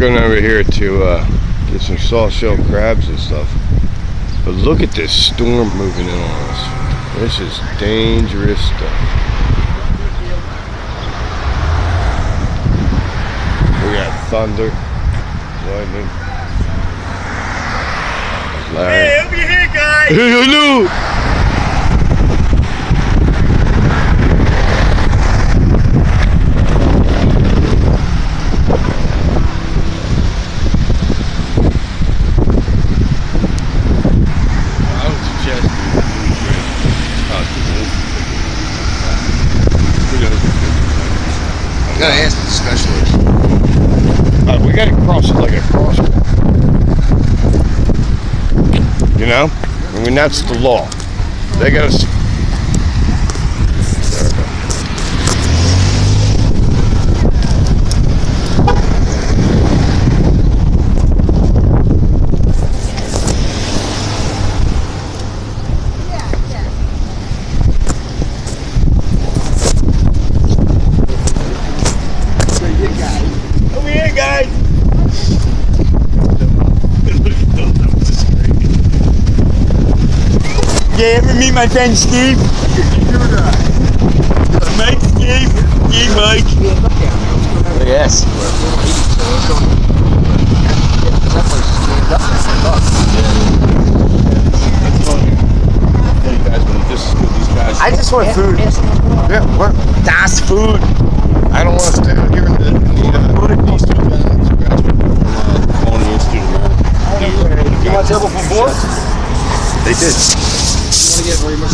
going over here to get some soft shell crabs and stuff. But look at this storm moving in on us. This is dangerous stuff. We got thunder, lightning. Larry. Hey, over here, guys! Hey, hello! Gotta ask the specialist. We gotta cross it like a crosswalk. You know? I mean, that's the law. They gotta. Over here, guys! Yeah, ever meet my friend Steve? Mike, Steve. Yeah, Mike. Yes. Hey guys, when this is good, these guys. I just want food. Yeah, what? Das food. I don't want to stay out here in the These two guys, from Colony Institute of America. You want table for four? They did. You want to get very much.